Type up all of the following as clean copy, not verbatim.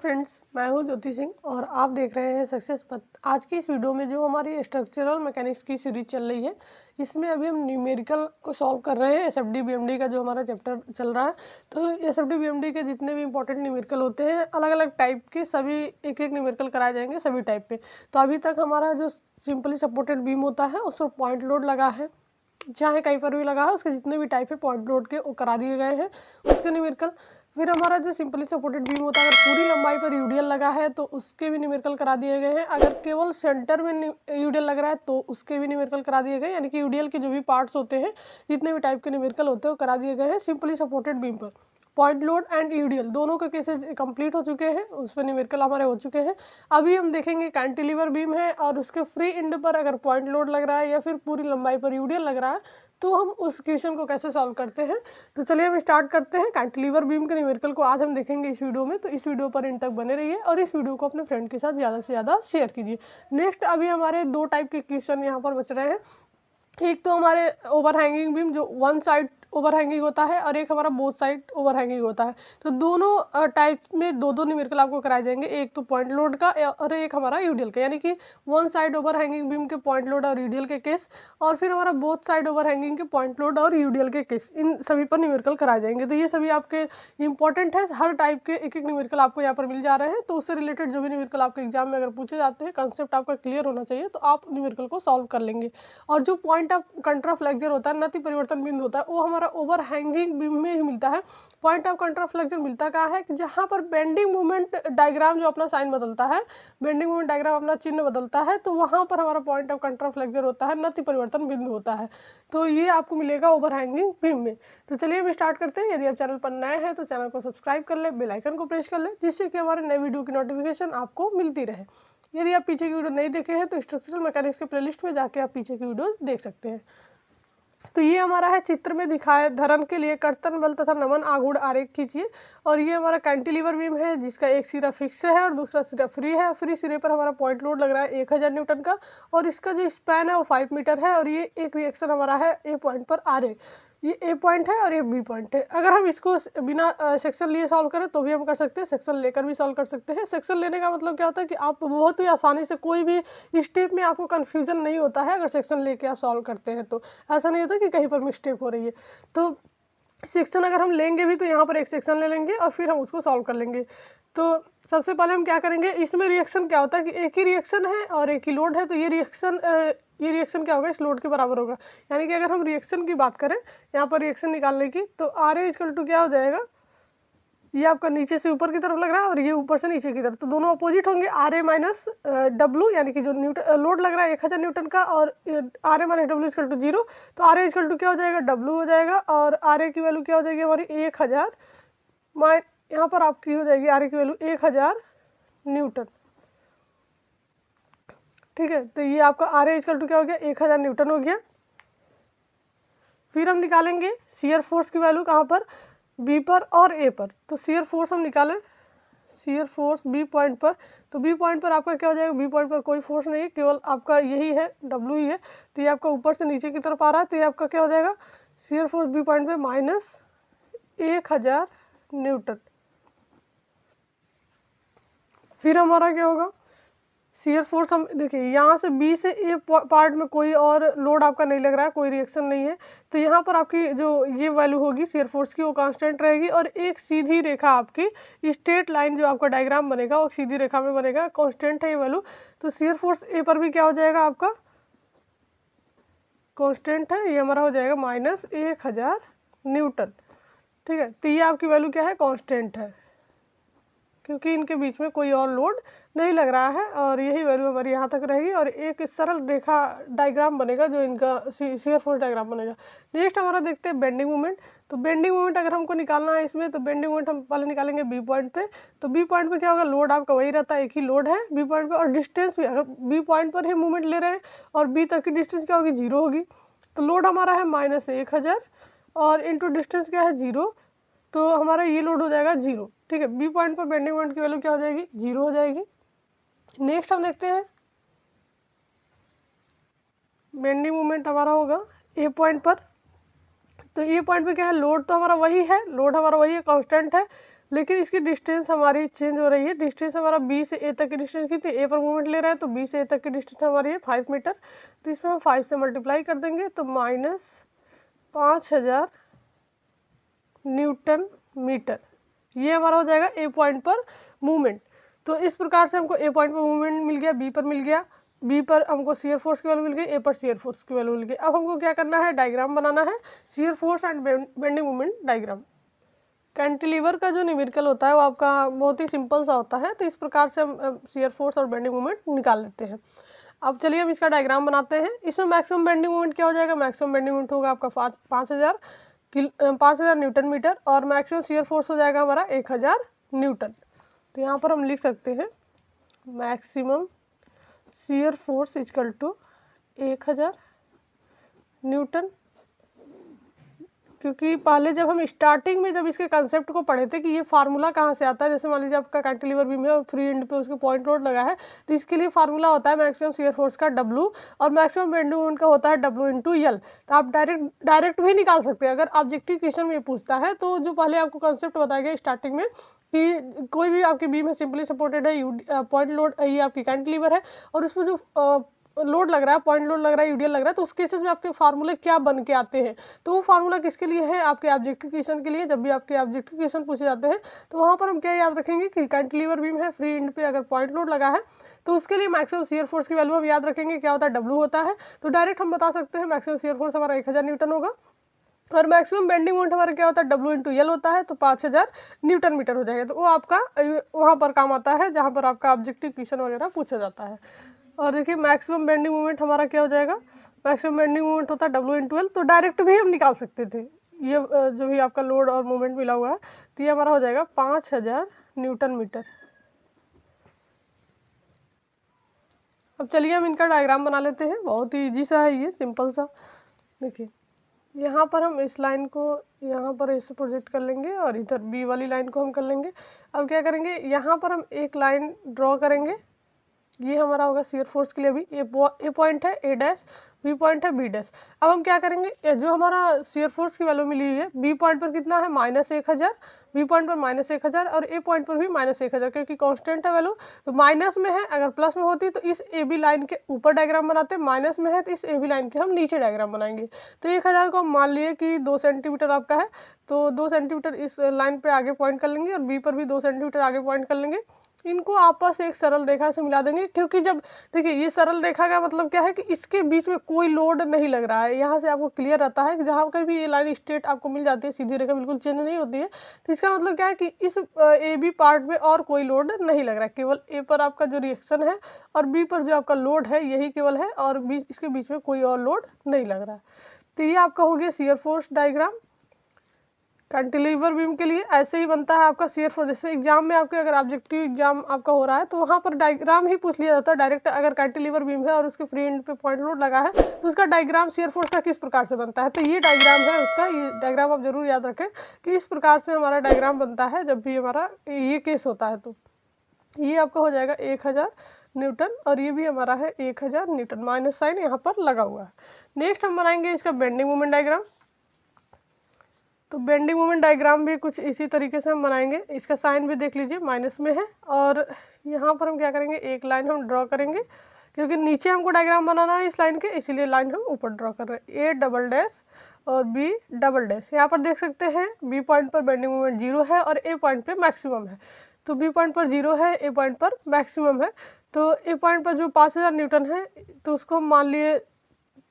Friends, मैं हूं ज्योति सिंह और आप देख रहे हैं सक्सेस पथ। आज की इस वीडियो में जो हमारी स्ट्रक्चरल मैकेनिक्स की सीरीज चल रही है, इसमें अभी हम न्यूमेरिकल को सॉल्व कर रहे हैं। एसएफडी बीएमडी का जो हमारा चैप्टर चल रहा है, तो एसएफडी बीएमडी के जितने भी इंपॉर्टेंट न्यूमेरिकल होते हैं, अलग अलग टाइप के सभी एक एक न्यूमेरिकल कराए जाएंगे सभी टाइप पे। तो अभी तक हमारा जो सिंपली सपोर्टेड बीम होता है उस पर पॉइंट लोड लगा है, चाहे कहीं पर भी लगा है, उसके जितने भी टाइप है पॉइंट लोड के वो करा दिए गए हैं उसके न्यूमेरिकल। फिर हमारा जो सिंपली सपोर्टेड बीम होता है, अगर पूरी लंबाई पर यूडीएल लगा है तो उसके भी न्यूमेरिकल करा दिए गए हैं। अगर केवल सेंटर में यूडीएल लग रहा है तो उसके भी न्यूमेरिकल करा दिए गए, यानी कि यूडीएल के जो भी पार्ट्स होते हैं, जितने भी टाइप के न्यूमेरिकल होते हैं वो करा दिए गए हैं सिंपली सपोर्टेड बीम पर। पॉइंट लोड एंड यूडीएल दोनों के केसेस कंप्लीट हो चुके हैं, उस पर न्यूमेरिकल हमारे हो चुके हैं। अभी हम देखेंगे कैंटिलीवर बीम है और उसके फ्री एंड पर अगर पॉइंट लोड लग रहा है या फिर पूरी लंबाई पर यूडीएल लग रहा है तो हम उस क्वेश्चन को कैसे सॉल्व करते हैं। तो चलिए हम स्टार्ट करते हैं। कैंटिलीवर बीम के न्यूमेरिकल को आज हम देखेंगे इस वीडियो में, तो इस वीडियो पर इन तक बने रहिए और इस वीडियो को अपने फ्रेंड के साथ ज़्यादा से ज़्यादा शेयर कीजिए। नेक्स्ट अभी हमारे दो टाइप के क्वेश्चन यहाँ पर बच रहे हैं। एक तो हमारे ओवर हैंगिंग बीम जो वन साइड ओवर हैंगिंग होता है और एक हमारा बोथ साइड ओवर हैंगिंग होता है। तो दोनों टाइप में दो दो न्यूमेरिकल आपको कराए जाएंगे, एक तो पॉइंट लोड का और एक हमारा यूडीएल का, यानी कि one side over hanging beam के पॉइंट लोड और यूडीएल के केस, और फिर हमारा बोथ साइड ओवर हैंगिंग के पॉइंट लोड और यूडीएल के केस, इन सभी पर न्यूमेरिकल कराए जाएंगे। तो ये सभी आपके इंपॉर्टेंट है, हर टाइप के एक एक न्यूमेरिकल आपको यहाँ पर मिल जा रहे हैं। तो उससे रिलेटेड जो भी न्यूमेरिकल आपके एग्जाम में अगर पूछे जाते हैं, कंसेप्ट आपका क्लियर होना चाहिए, तो आप न्यूमेरिकल को सॉल्व कर लेंगे। और जो पॉइंट ऑफ कंट्राफ्लेक्चर होता है, नति परिवर्तन बिंदु होता है, वो हमारा ओवर हैंगिंग बीम में ही मिलता है। पॉइंट ऑफ कंट्राफ्लेक्चर मिलता क्या है कि जहां पर बेंडिंग मूवमेंट डायग्राम जो अपना साइन बदलता है, बेंडिंग मूवमेंट डायग्राम अपना चिन्ह बदलता है, तो वहां पर हमारा पॉइंट ऑफ कंट्राफ्लेक्चर होता है, नति परिवर्तन बिंदु होता है। तो ये आपको मिलेगा ओवर हैंगिंग बीम में। तो चलिए हम स्टार्ट करते हैं। यदि आप चैनल पर नए हैं तो चैनल को सब्सक्राइब कर ले, बेल आइकन को प्रेस कर ले, जिससे कि हमारे नए वीडियो की नोटिफिकेशन आपको मिलती रहे। यदि आप पीछे की वीडियो नहीं देखे हैं तो स्ट्रक्चरल मैकेनिक्स के प्लेलिस्ट में जाके आप पीछे की वीडियो देख सकते हैं। तो ये हमारा है चित्र में दिखाए धरण के लिए कर्तन बल तथा नमन आघूर्ण आरेख खींचिए। और ये हमारा कैंटिलीवर बीम है जिसका एक सिरा फिक्स है और दूसरा सिरा फ्री है। फ्री सिरे पर हमारा पॉइंट लोड लग रहा है 1000 न्यूटन का, और इसका जो स्पैन है वो 5 मीटर है। और ये एक रिएक्शन हमारा है ए पॉइंट पर आ रहे, ये ए पॉइंट है और ये बी पॉइंट है। अगर हम इसको बिना सेक्शन लिए सॉल्व करें तो भी हम कर सकते हैं, सेक्शन लेकर भी सॉल्व कर सकते हैं। सेक्शन लेने का मतलब क्या होता है कि आप बहुत ही आसानी से कोई भी स्टेप में आपको कन्फ्यूजन नहीं होता है अगर सेक्शन लेके आप सॉल्व करते हैं। तो ऐसा नहीं होता कि कहीं पर मिस्टेक हो रही है। तो सेक्शन अगर हम लेंगे भी तो यहाँ पर एक सेक्शन ले लेंगे और फिर हम उसको सॉल्व कर लेंगे। तो सबसे पहले हम क्या करेंगे, इसमें रिएक्शन क्या होता है कि एक ही रिएक्शन है और एक ही लोड है, तो ये रिएक्शन क्या होगा, इस लोड के बराबर होगा। यानी कि अगर हम रिएक्शन की बात करें यहाँ पर रिएक्शन निकालने की, तो आर ए इक्वल टू क्या हो जाएगा, ये आपका नीचे से ऊपर की तरफ लग रहा है और ये ऊपर से नीचे की तरफ, तो दोनों अपोजिट होंगे। आर ए माइनस डब्लू, यानी कि जो लोड लग रहा है 1000 न्यूटन का, और R A minus W equal to 0, तो आर ए इक्वल टू क्या हो जाएगा, डब्लू हो जाएगा। और आर ए की वैल्यू क्या हो जाएगी हमारी 1000, यहाँ पर आपकी हो जाएगी आर ए की वैल्यू 1000 न्यूटन। ठीक है, तो ये आपका आर ए इक्वल टू क्या हो गया, 1000 न्यूटन हो गया। फिर हम निकालेंगे शियर फोर्स की वैल्यू कहाँ पर, बी पर और ए पर। तो शियर फोर्स हम निकालें, शियर फोर्स बी पॉइंट पर, तो बी पॉइंट पर आपका क्या हो जाएगा, बी पॉइंट पर कोई फोर्स नहीं है, केवल आपका यही है डब्ल्यू ही है। तो ये आपका ऊपर से नीचे की तरफ आ रहा है, तो ये आपका क्या हो जाएगा, शियर फोर्स बी पॉइंट पे माइनस 1000 न्यूटन। फिर हमारा क्या होगा, शियर फोर्स हम देखिए यहाँ से बी से ए पार्ट में कोई और लोड आपका नहीं लग रहा है, कोई रिएक्शन नहीं है, तो यहाँ पर आपकी जो ये वैल्यू होगी शियर फोर्स की वो कांस्टेंट रहेगी। और एक सीधी रेखा आपकी स्ट्रेट लाइन जो आपका डायग्राम बनेगा वो सीधी रेखा में बनेगा, कांस्टेंट है ये वैल्यू। तो शियर फोर्स ए पर भी क्या हो जाएगा आपका, कांस्टेंट है, ये हमारा हो जाएगा माइनस 1000 न्यूटन। ठीक है, तो ये आपकी वैल्यू क्या है, कांस्टेंट है, क्योंकि इनके बीच में कोई और लोड नहीं लग रहा है, और यही वैल्यू हमारी यहाँ तक रहेगी। और एक सरल रेखा डायग्राम बनेगा जो इनका शियर फोर्स डायग्राम बनेगा। नेक्स्ट हमारा देखते हैं बेंडिंग मोमेंट। तो बेंडिंग मोमेंट अगर हमको निकालना है इसमें, तो बेंडिंग मोमेंट हम पहले निकालेंगे बी पॉइंट पे। तो बी पॉइंट पे क्या होगा, लोड आपका वही रहता है, एक ही लोड है बी पॉइंट पे, और डिस्टेंस भी अगर बी पॉइंट पर ही मूवमेंट ले रहे हैं और बी तक की डिस्टेंस क्या होगी, 0 होगी। तो लोड हमारा है माइनस 1000 और इंटू डिस्टेंस क्या है 0, तो हमारा ये लोड हो जाएगा 0। ठीक है, बी पॉइंट पर बेंडिंग मोमेंट की वैल्यू क्या हो जाएगी, 0 हो जाएगी। नेक्स्ट हम देखते हैं बेंडिंग मोमेंट हमारा होगा ए पॉइंट पर। तो ए पॉइंट पे क्या है, लोड तो हमारा वही है, लोड हमारा वही है, कांस्टेंट है, लेकिन इसकी डिस्टेंस हमारी चेंज हो रही है। डिस्टेंस हमारा बी से ए तक की डिस्टेंस की थी, ए पर मूवमेंट ले रहा है तो बी से ए तक की डिस्टेंस हमारी है 5 मीटर। तो इसमें हम 5 से मल्टीप्लाई कर देंगे तो -5000 न्यूटन मीटर, ये हमारा हो जाएगा ए पॉइंट पर मूवमेंट। तो इस प्रकार से हमको ए पॉइंट पर मूवमेंट मिल गया, बी पर मिल गया, बी पर हमको शियर फोर्स की वैल्यू मिल गई, ए पर शियर फोर्स की वैल्यू मिल गई। अब हमको क्या करना है, डायग्राम बनाना है, shear force and bending movement diagram. Cantilever का जो न्यूमेरिकल होता है वो आपका बहुत ही सिंपल सा होता है। तो इस प्रकार से हम शियर फोर्स और बेंडिंग मूवमेंट निकाल लेते हैं। अब चलिए हम इसका डायग्राम बनाते हैं। इसमें मैक्सिमम बेंडिंग मूवमेंट क्या हो जाएगा, मैक्सिमम बेंडिंग मूवमेंट होगा आपका 5000 न्यूटन मीटर, और मैक्सिमम शियर फोर्स हो जाएगा हमारा 1000 न्यूटन। तो यहाँ पर हम लिख सकते हैं maximum shear force equal to 1000 newton. क्योंकि पहले जब हम स्टार्टिंग में जब इसके कंसेप्ट को पढ़े थे कि ये फार्मूला कहाँ से आता है, जैसे मान लीजिए आपका कैंटिलीवर बीम है और फ्री एंड पे उसके पॉइंट लोड लगा है, तो इसके लिए फार्मूला होता है मैक्सिमम शियर फोर्स का W, और मैक्सिमम बेंडिंग मोमेंट का होता है W इंटू L। तो आप डायरेक्ट भी निकाल सकते हैं। अगर ऑब्जेक्टिव क्वेश्चन में पूछता है तो जो पहले आपको कंसेप्ट बताया गया स्टार्टिंग में कि कोई भी आपकी बीम है सिंपली सपोर्टेड है, पॉइंट लोड ये आपकी कैंटिलीवर है और उसमें जो लोड लग रहा है, पॉइंट लोड लग रहा है, यूडीएल लग रहा है, तो उस केसेस में आपके फार्मूले क्या बन के आते हैं। तो वो फार्मूला किसके लिए है, आपके ऑब्जेक्टिव क्वेश्चन के लिए। जब भी आपके ऑब्जेक्टिव क्वेश्चन पूछे जाते हैं तो वहाँ पर हम क्या याद रखेंगे कि कैंटिलीवर बीम है, फ्री एंड पे अगर पॉइंट लोड लगा है तो उसके लिए मैक्सिमम शियर फोर्स की वैल्यू हम याद रखेंगे, क्या होता है, W होता है। तो डायरेक्ट हम बता सकते हैं मैक्सिमम शियर फोर्स हमारा 1000 न्यूटन होगा, और मैक्सिमम बेंडिंग मोमेंट हमारा क्या होता है, W इंटू L होता है, तो 5000 न्यूटन मीटर हो जाएगा। तो वो आपका वहाँ पर काम आता है जहाँ पर आपका ऑब्जेक्टिव क्वेश्चन वगैरह पूछा जाता है। और देखिए मैक्सिमम बेंडिंग मोमेंट हमारा क्या हो जाएगा, मैक्सिमम बेंडिंग मोमेंट होता है W इंटू L। तो डायरेक्ट भी हम निकाल सकते थे, ये जो भी आपका लोड और मोमेंट मिला हुआ है, तो ये हमारा हो जाएगा 5000 न्यूटन मीटर। अब चलिए हम इनका डायग्राम बना लेते हैं, बहुत ही ईजी सा है ये, सिंपल सा। देखिए यहाँ पर हम इस लाइन को यहाँ पर ऐसे प्रोजेक्ट कर लेंगे और इधर बी वाली लाइन को हम कर लेंगे। अब क्या करेंगे, यहाँ पर हम एक लाइन ड्रॉ करेंगे, ये हमारा होगा शियर फोर्स के लिए। भी ए पॉइंट है ए डैश, बी पॉइंट है बी डैश। अब हम क्या करेंगे, जो हमारा शियर फोर्स की वैल्यू मिली हुई है, बी पॉइंट पर कितना है -1000, बी पॉइंट पर -1000 और ए पॉइंट पर भी -1000, क्योंकि कांस्टेंट है वैल्यू तो माइनस में है। अगर प्लस में होती तो इस ए बी लाइन के ऊपर डायग्राम बनाते, माइनस में है तो इस ए बी लाइन के हम नीचे डायग्राम बनाएंगे। तो 1000 को हम मान लिए कि 2 सेंटीमीटर आपका है, तो 2 सेंटीमीटर इस लाइन पे आगे पॉइंट कर लेंगे और बी पर भी 2 सेंटीमीटर आगे पॉइंट कर लेंगे। इनको आपस एक सरल रेखा से मिला देंगे, क्योंकि जब देखिए ये सरल रेखा का मतलब क्या है कि इसके बीच में कोई लोड नहीं लग रहा है। यहाँ से आपको क्लियर रहता है कि जहाँ कहीं भी ये लाइन स्ट्रेट आपको मिल जाती है, सीधी रेखा बिल्कुल चेंज नहीं होती है, तो इसका मतलब क्या है कि इस ए बी पार्ट में और कोई लोड नहीं लग रहा है। केवल ए पर आपका जो रिएक्शन है और बी पर जो आपका लोड है यही केवल है, और इसके बीच में कोई और लोड नहीं लग रहा है। तो ये आपका हो गया shear force diagram. Cantilever beam के लिए ऐसे ही बनता है आपका शियर फोर्स। जैसे एग्जाम में आपके अगर ऑब्जेक्टिव एग्जाम आपका हो रहा है तो वहाँ पर डायग्राम ही पूछ लिया जाता है डायरेक्ट। अगर कैंटिलीवर बीम है और उसके फ्री एंड पे पॉइंट लोड लगा है तो उसका डायग्राम शियर फोर्स का किस प्रकार से बनता है, तो ये डायग्राम है उसका। ये डायग्राम आप जरूर याद रखें कि इस प्रकार से हमारा डायग्राम बनता है जब भी हमारा ये केस होता है। तो ये आपका हो जाएगा 1000 न्यूटन और ये भी हमारा है 1000 न्यूटन, माइनस साइन यहाँ पर लगा हुआ है। नेक्स्ट हम बनाएंगे इसका बेंडिंग मोमेंट डायग्राम। तो बेंडिंग मोमेंट डायग्राम भी कुछ इसी तरीके से हम बनाएंगे। इसका साइन भी देख लीजिए माइनस में है, और यहाँ पर हम क्या करेंगे, एक लाइन हम ड्रॉ करेंगे, क्योंकि नीचे हमको डायग्राम बनाना है इस लाइन के, इसीलिए लाइन हम ऊपर ड्रॉ कर रहे हैं। ए डबल डैश और बी डबल डैश। यहाँ पर देख सकते हैं बी पॉइंट पर बेंडिंग मोमेंट 0 है और ए पॉइंट पर मैक्सिमम है। तो बी पॉइंट पर 0 है, ए पॉइंट पर मैक्सिमम है। तो ए पॉइंट पर जो 5000 न्यूटन है तो उसको हम मान लिए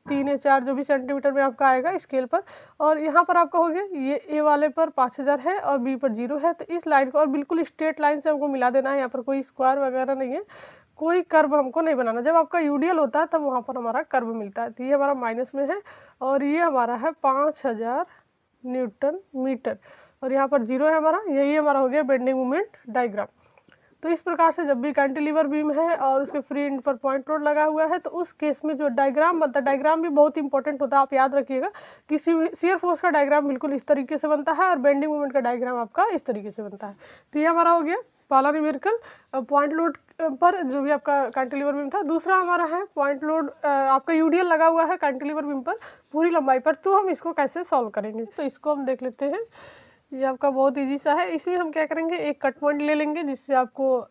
3 या 4 जो भी सेंटीमीटर में आपका आएगा स्केल पर। और यहाँ पर आपका हो गया ये ए वाले पर 5000 है और बी पर 0 है, तो इस लाइन को और बिल्कुल स्ट्रेट लाइन से हमको मिला देना है। यहाँ पर कोई स्क्वायर वगैरह नहीं है, कोई कर्व हमको नहीं बनाना। जब आपका यूडीएल होता है तब वहाँ पर हमारा कर्व मिलता है। तो ये हमारा माइनस में है और ये हमारा है 5000 न्यूटन मीटर, और यहाँ पर 0 है हमारा। यही हमारा हो गया बेंडिंग मोमेंट डायग्राम। तो इस प्रकार से जब भी कैंटिलीवर बीम है और उसके फ्री एंड पर पॉइंट लोड लगा हुआ है तो उस केस में जो डायग्राम बनता है, डायग्राम भी बहुत इंपॉर्टेंट होता है, आप याद रखिएगा कि शियर फोर्स का डायग्राम बिल्कुल इस तरीके से बनता है और बेंडिंग मोमेंट का डायग्राम आपका इस तरीके से बनता है। तो ये हमारा हो गया पहला न्यूमेरिकल पॉइंट लोड पर जो भी आपका कैंटिलीवर बीम था। दूसरा हमारा है पॉइंट लोड आपका यूडीएल लगा हुआ है कैंटिलीवर बीम पर पूरी लंबाई पर, तो हम इसको कैसे सॉल्व करेंगे, तो इसको हम देख लेते हैं। ये आपका बहुत इजी सा है। इसमें हम क्या करेंगे, एक कट पॉइंट ले लेंगे जिससे आपको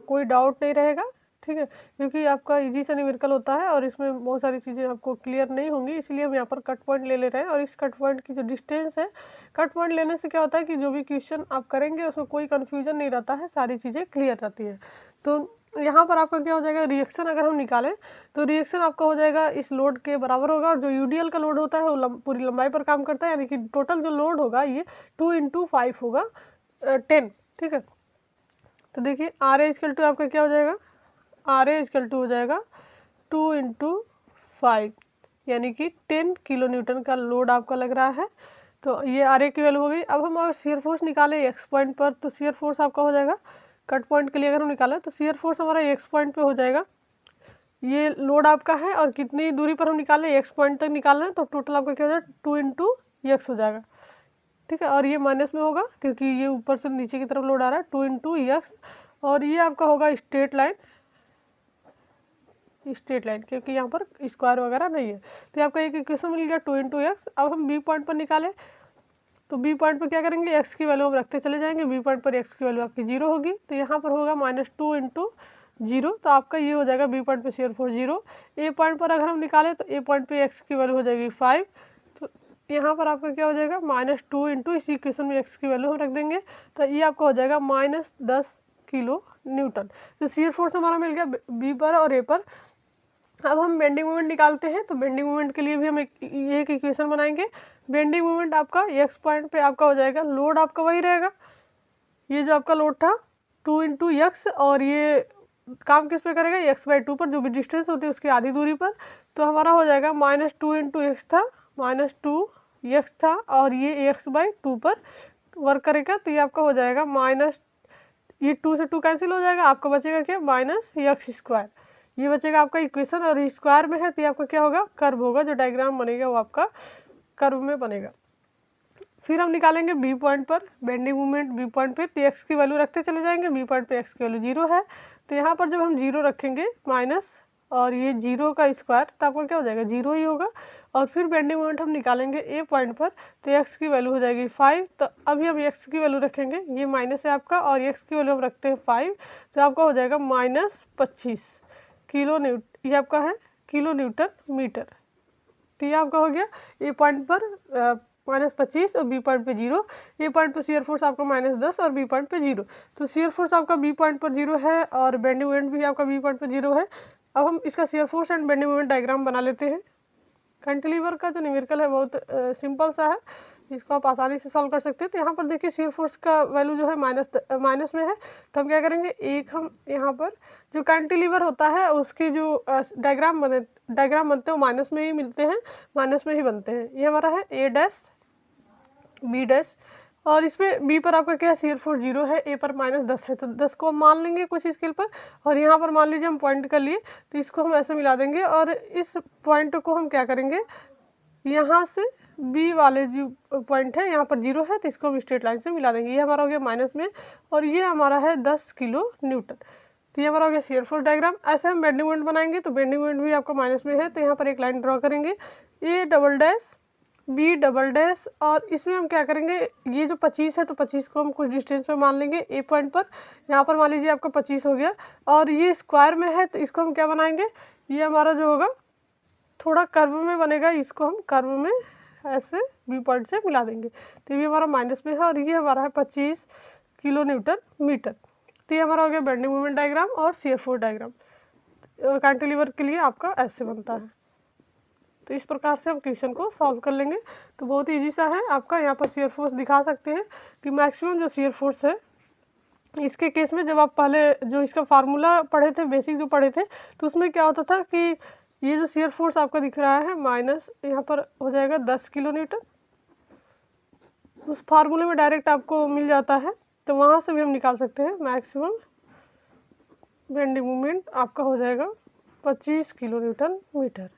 कोई डाउट नहीं रहेगा, ठीक है, क्योंकि आपका इजी सा न्यूमेरिकल होता है और इसमें बहुत सारी चीज़ें आपको क्लियर नहीं होंगी, इसलिए हम यहाँ पर कट पॉइंट ले रहे हैं। और इस कट पॉइंट की जो डिस्टेंस है, कट पॉइंट लेने से क्या होता है कि जो भी क्वेश्चन आप करेंगे उसमें कोई कन्फ्यूजन नहीं रहता है, सारी चीज़ें क्लियर रहती है। तो यहाँ पर आपका क्या हो जाएगा, रिएक्शन अगर हम निकालें तो रिएक्शन आपका हो जाएगा इस लोड के बराबर होगा। और जो यूडीएल का लोड होता है वो पूरी लंबाई पर काम करता है, यानी कि टोटल जो लोड होगा ये 2 × 5 होगा 10, ठीक है। तो देखिए आर ए इक्वल टू आपका क्या हो जाएगा, आर ए इक्वल टू हो जाएगा 2 × 5, यानी कि 10 किलो न्यूटन का लोड आपका लग रहा है। तो ये आर ए की वैल्यू हो गई। अब हम अगर शियर फोर्स निकालें एक्स पॉइंट पर, तो शियर फोर्स आपका हो जाएगा, कट पॉइंट के लिए अगर हम निकालें तो शियर फोर्स हमारा एक्स पॉइंट पे हो जाएगा। ये लोड आपका है और कितनी दूरी पर हम निकालें, एक्स पॉइंट तक निकालना है, तो टोटल आपका क्या हो जाएगा 2 × x हो जाएगा, ठीक है। और ये माइनस में होगा क्योंकि ये ऊपर से नीचे की तरफ लोड आ रहा है, 2 × x। और ये आपका होगा स्ट्रेट लाइन, स्ट्रेट लाइन, क्योंकि यहाँ पर स्क्वायर वगैरह नहीं है। तो आपका एक इक्वेशन मिल गया 2 × x। अब हम बी पॉइंट पर निकालें तो बी पॉइंट पर क्या करेंगे, x की वैल्यू हम रखते चले जाएंगे। बी पॉइंट पर x की वैल्यू आपकी 0 होगी, तो यहाँ पर होगा -2 × 0, तो आपका ये हो जाएगा बी पॉइंट पे शियर फोर्स 0। ए पॉइंट पर अगर हम निकालें तो ए पॉइंट पे x की वैल्यू हो जाएगी 5, तो यहाँ पर आपका क्या हो जाएगा -2 × इसी इक्वेशन में x की वैल्यू हम रख देंगे, तो ये आपका हो जाएगा -10 किलो न्यूटन। तो शियर फोर्स हमारा मिल गया बी पर और ए पर। अब हम बेंडिंग मोमेंट निकालते हैं, तो बेंडिंग मोमेंट के लिए भी हम एक इक्वेशन बनाएंगे। बेंडिंग मोमेंट आपका एक्स पॉइंट पे आपका हो जाएगा, लोड आपका वही रहेगा, ये जो आपका लोड था 2 × x, और ये काम किस पे करेगा, x/2 पर, जो भी डिस्टेंस होती है उसकी आधी दूरी पर। तो हमारा हो जाएगा -2 × x था, -2x था, और ये x/2 पर वर्क करेगा, तो ये आपका हो जाएगा ये 2 से 2 कैंसिल हो जाएगा, आपका बचेगा क्या -x²। ये बचेगा आपका इक्वेशन, और स्क्वायर में है तो ये आपका क्या होगा, कर्व होगा, जो डायग्राम बनेगा वो आपका कर्व में बनेगा। फिर हम निकालेंगे बी पॉइंट पर बेंडिंग मोमेंट, बी पॉइंट पे, तो एक्स की वैल्यू रखते चले जाएंगे। बी पॉइंट पे एक्स की वैल्यू 0 है, तो यहाँ पर जब हम 0 रखेंगे माइनस और ये 0 का स्क्वायर, तो आपका क्या हो जाएगा 0 ही होगा। और फिर बेंडिंग मोमेंट हम निकालेंगे ए पॉइंट पर, तो एक्स की वैल्यू हो जाएगी 5। तो अभी हम एक्स की वैल्यू रखेंगे, ये माइनस है आपका, और एक्स की वैल्यू हम रखते हैं 5, तो आपका हो जाएगा -25 किलो न्यूटन, ये आपका है किलो न्यूटन मीटर। तो ये आपका हो गया ए पॉइंट पर -25 और बी पॉइंट पे 0। ए पॉइंट पर शियर फोर्स आपका -10 और बी पॉइंट पे 0। तो शियर फोर्स आपका बी पॉइंट पर 0 है और बेंडिंग मोमेंट भी आपका बी पॉइंट पर 0 है। अब हम इसका shear force and bending moment diagram बना लेते हैं। कैंटिलीवर का जो न्यूमेरिकल है बहुत सिंपल सा है, इसको आप आसानी से सॉल्व कर सकते हैं। तो यहाँ पर देखिए शियर फोर्स का वैल्यू जो है माइनस में है, तो हम क्या करेंगे, एक हम यहाँ पर जो कैंटिलीवर होता है उसकी जो डायग्राम बनते हैं वो माइनस में ही मिलते हैं, माइनस में ही बनते हैं। ये हमारा है A', B', और इसमें बी पर आपका क्या है, शियर फोर्स 0 है, ए पर -10 है, तो 10 को हम मान लेंगे कुछ स्केल पर, और यहाँ पर मान लीजिए हम पॉइंट कर लिए, तो इसको हम ऐसे मिला देंगे। और इस पॉइंट को हम क्या करेंगे, यहाँ से बी वाले जो पॉइंट है यहाँ पर 0 है, तो इसको हम स्ट्रेट लाइन से मिला देंगे। ये हमारा हो गया माइनस में, और ये हमारा है 10 किलो न्यूटन। तो ये हमारा हो गया शियर फोर्स डायग्राम। ऐसे हम बेंडिंग मोमेंट बनाएंगे, तो बेंडिंग मोमेंट भी आपका माइनस में है, तो यहाँ पर एक लाइन ड्रॉ करेंगे, A', B', और इसमें हम क्या करेंगे, ये जो 25 है तो 25 को हम कुछ डिस्टेंस पे मान लेंगे ए पॉइंट पर, यहाँ पर मान लीजिए आपका 25 हो गया। और ये स्क्वायर में है तो इसको हम क्या बनाएंगे, ये हमारा जो होगा थोड़ा कर्व में बनेगा, इसको हम कर्व में ऐसे बी पॉइंट से मिला देंगे। तो ये हमारा माइनस में है, और ये हमारा है 25 किलो न्यूटन मीटर। तो ये हमारा हो गया बेंडिंग मोमेंट डायग्राम और शियर फोर्स डायग्राम। कैंटिलीवर के लिए आपका ऐसे बनता है। तो इस प्रकार से हम क्वेश्चन को सॉल्व कर लेंगे। तो बहुत ईजी सा है आपका। यहाँ पर शियर फोर्स दिखा सकते हैं कि मैक्सिमम जो शियर फोर्स है इसके केस में, जब आप पहले जो इसका फार्मूला पढ़े थे, बेसिक जो पढ़े थे, तो उसमें क्या होता था कि ये जो शियर फोर्स आपका दिख रहा है माइनस, यहाँ पर हो जाएगा 10 किलो न्यूटन, उस फार्मूले में डायरेक्ट आपको मिल जाता है, तो वहाँ से भी हम निकाल सकते हैं। मैक्सिमम बेंडिंग मोमेंट आपका हो जाएगा 25 किलो न्यूटन मीटर।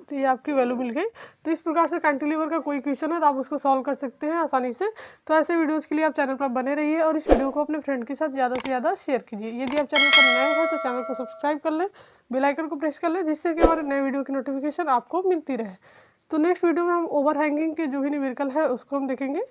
तो ये आपकी वैल्यू मिल गई। तो इस प्रकार से कैंटिलीवर का कोई क्वेश्चन है तो आप उसको सॉल्व कर सकते हैं आसानी से। तो ऐसे वीडियोस के लिए आप चैनल पर बने रहिए और इस वीडियो को अपने फ्रेंड के साथ ज़्यादा से ज़्यादा शेयर कीजिए। यदि आप चैनल पर नए हैं तो चैनल को सब्सक्राइब कर लें, बेल आइकन को प्रेस कर लें, जिससे कि हमारे नए वीडियो की नोटिफिकेशन आपको मिलती रहे। तो नेक्स्ट वीडियो में हम ओवरहैंगिंग के जो भी न्यूमेरिकल है उसको हम देखेंगे।